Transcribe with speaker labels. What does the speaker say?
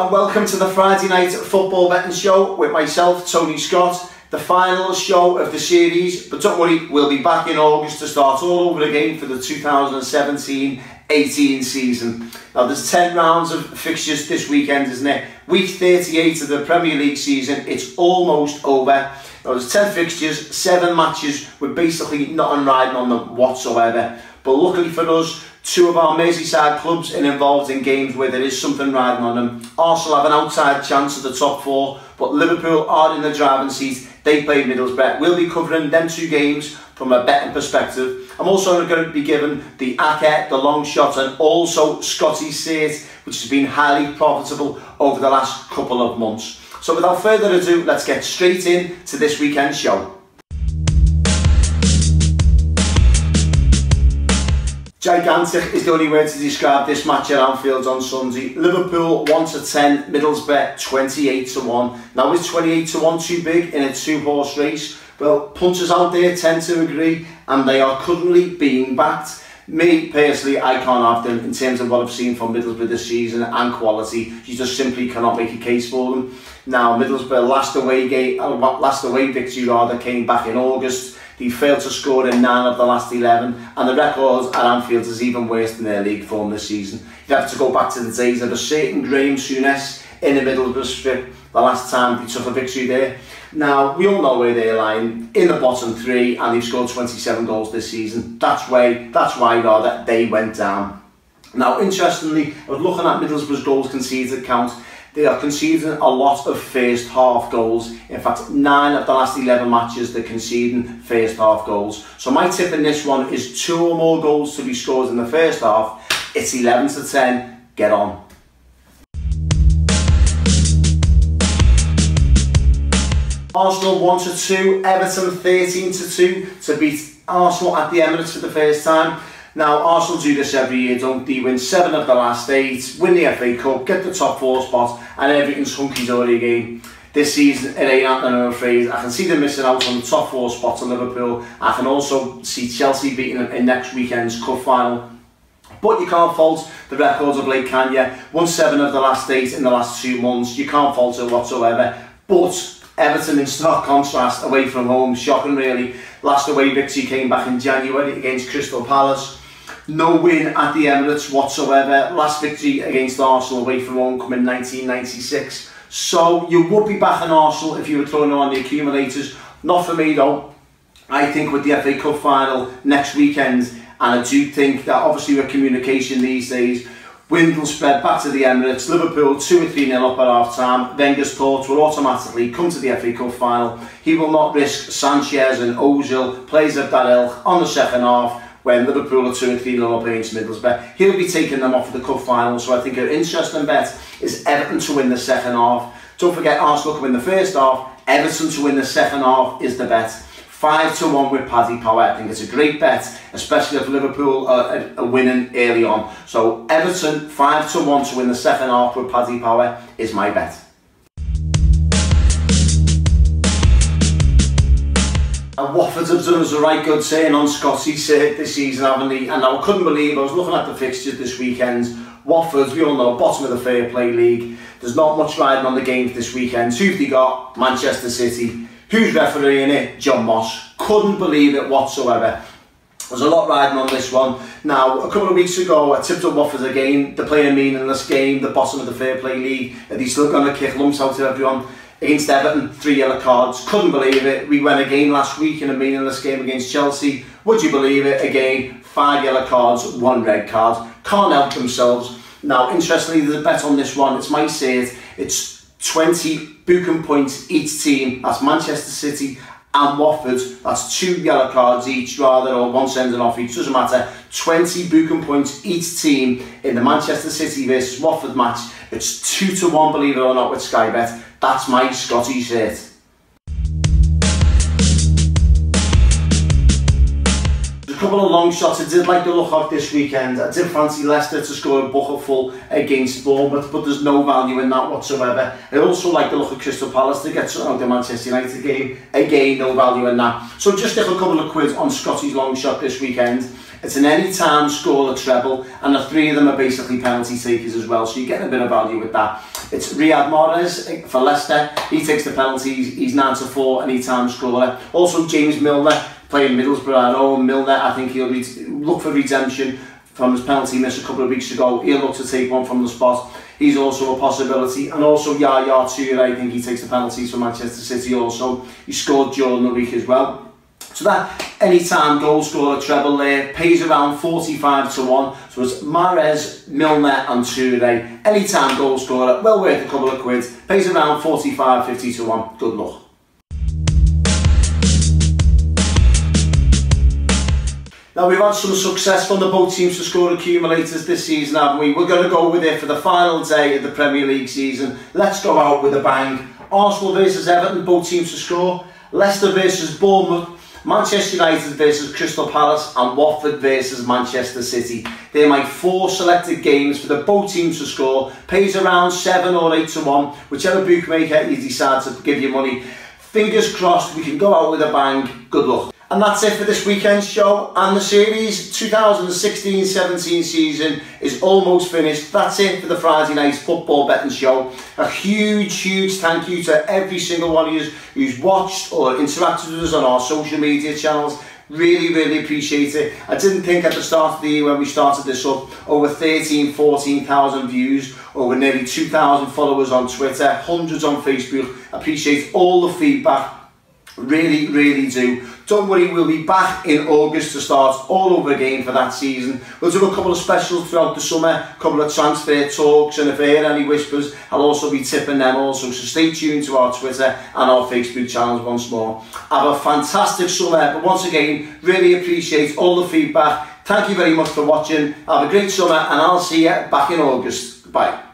Speaker 1: Hello and welcome to the Friday night football betting show with myself, Tony Scott, the final show of the series, but don't worry, we'll be back in August to start all over again for the 2017-18 season. Now there's 10 rounds of fixtures this weekend, isn't it? Week 38 of the Premier League season, it's almost over. Now there's 10 fixtures, 7 matches with basically nothing riding on them whatsoever. But luckily for us, 2 of our Merseyside clubs are involved in games where there is something riding on them. Arsenal have an outside chance at the top 4, but Liverpool are in the driving seat. They play Middlesbrough. We'll be covering them 2 games from a betting perspective. I'm also going to be given the Acca, the Longshot, and also Scotty's Cert, which has been highly profitable over the last couple of months. So without further ado, let's get straight into this weekend's show. Gigantic is the only word to describe this match at Anfield on Sunday. Liverpool 1-10, Middlesbrough 28-1. Now is 28-1 too big in a 2-horse race? Well, punters out there tend to agree, and they are currently being backed. Me, personally, I can't have them in terms of what I've seen from Middlesbrough this season and quality. You just simply cannot make a case for them. Now, Middlesbrough last away victory came back in August. They failed to score in 9 of the last 11, and the record at Anfield is even worse than their league form this season. You'd have to go back to the days of a certain Graham Souness in the Middlesbrough strip, the last time they took a victory there. Now, we all know where they're lying, in the bottom 3, and they've scored 27 goals this season. That's why they went down. Now, interestingly, I was looking at Middlesbrough's goals conceded count. They are conceding a lot of first half goals. In fact, 9 of the last 11 matches they're conceding first half goals. So my tip in this one is 2 or more goals to be scored in the first half. It's 11-10. Get on. Arsenal 1-2, Everton 13-2 to beat Arsenal at the Emirates for the first time. Now, Arsenal do this every year, don't they? Win 7 of the last 8, win the FA Cup, get the top 4 spot, and everything's hunky-dory again. This season, it ain't happening, I'm afraid. I can see them missing out on the top 4 spot to Liverpool. I can also see Chelsea beating them in next weekend's cup final. But you can't fault the records of late, can you? Won 7 of the last 8 in the last 2 months. You can't fault it whatsoever. But Everton, in stark contrast, away from home, shocking really. Last away victory came back in January against Crystal Palace. No win at the Emirates whatsoever. Last victory against Arsenal away from home come in 1996. So you would be back in Arsenal if you were throwing on the accumulators. Not for me though. I think with the FA Cup final next weekend, and I do think that obviously with communication these days, wind will spread back to the Emirates. Liverpool 2 or 3-0 up at half time. Wenger's thoughts will automatically come to the FA Cup final. He will not risk Sanchez and Ozil, players of that ilk, on the second half when Liverpool are 2 or 3-0 up against Middlesbrough. He'll be taking them off of the cup final, so I think an interesting bet is Everton to win the second half. Don't forget Arsenal can win the first half. Everton to win the second half is the bet. 5-1 with Paddy Power. I think it's a great bet, especially if Liverpool are winning early on. So Everton 5-1 to win the second half with Paddy Power is my bet. And Watford have done us a right good turn on Scotty's Cert this season, haven't they? And I couldn't believe, I was looking at the fixtures this weekend. Watford, we all know, bottom of the Fair Play League. There's not much riding on the games this weekend. Who've they got? Manchester City. Who's refereeing it? John Moss. Couldn't believe it whatsoever. There's a lot riding on this one. Now, a couple of weeks ago, I tipped up Watford again. They're playing a meaningless game, the bottom of the Fair Play League. Are they still going to kick lumps out of everyone? Against Everton, 3 yellow cards. Couldn't believe it. We went again last week in a meaningless game against Chelsea. Would you believe it? Again, 5 yellow cards, 1 red card. Can't help themselves. Now, interestingly, there's a bet on this one. It's my Cert. It's 20 booking points each team. That's Manchester City and Watford. That's 2 yellow cards each, rather, or 1 sending off each. Doesn't matter. 20 booking points each team in the Manchester City versus Watford match. It's 2-1, believe it or not, with Sky Bet. That's my Scotty Cert. A couple of long shots I did like the look of this weekend. I did fancy Leicester to score a bucket full against Bournemouth, but there's no value in that whatsoever. I also like the look of Crystal Palace to get something out of the Manchester United game. Again, no value in that. So just stick a couple of quid on Scotty's long shot this weekend. It's an anytime score or treble, and the 3 of them are basically penalty takers as well, so you're getting a bit of value with that. It's Riyad Mahrez for Leicester. He takes the penalties. He's 9-4 anytime scorer. Also James Milner playing Middlesbrough at home. Milner, I think he'll look for redemption from his penalty miss a couple of weeks ago. He'll look to take one from the spot. He's also a possibility. And also Yaya Toure, I think he takes the penalties for Manchester City also. He scored during the week as well. So that anytime goal scorer treble there pays around 45-1. So it's Mahrez, Milner and Toure. Anytime goal scorer, well worth a couple of quid. Pays around 45-50-1. Good luck. Now we've had some success from the both teams to score accumulators this season, haven't we? We're going to go with it for the final day of the Premier League season. Let's go out with a bang. Arsenal versus Everton, both teams to score. Leicester versus Bournemouth. Manchester United versus Crystal Palace and Watford versus Manchester City. They're my 4 selected games for the both teams to score. Pays around 7 or 8-1, whichever bookmaker you decide to give your money. Fingers crossed we can go out with a bang. Good luck. And that's it for this weekend's show and the series. 2016-17 season is almost finished. That's it for the Friday night football betting show. A huge thank you to every single one of you who's watched or interacted with us on our social media channels. Really appreciate it. I didn't think at the start of the year when we started this up, over 14,000 views, over nearly 2,000 followers on Twitter, hundreds on Facebook. Appreciate all the feedback. Really do. Don't worry, we'll be back in August to start all over again for that season. We'll do a couple of specials throughout the summer, a couple of transfer talks, and if I hear any whispers, I'll also be tipping them also. So stay tuned to our Twitter and our Facebook channels once more. Have a fantastic summer, but once again, really appreciate all the feedback. Thank you very much for watching. Have a great summer, and I'll see you back in August. Bye.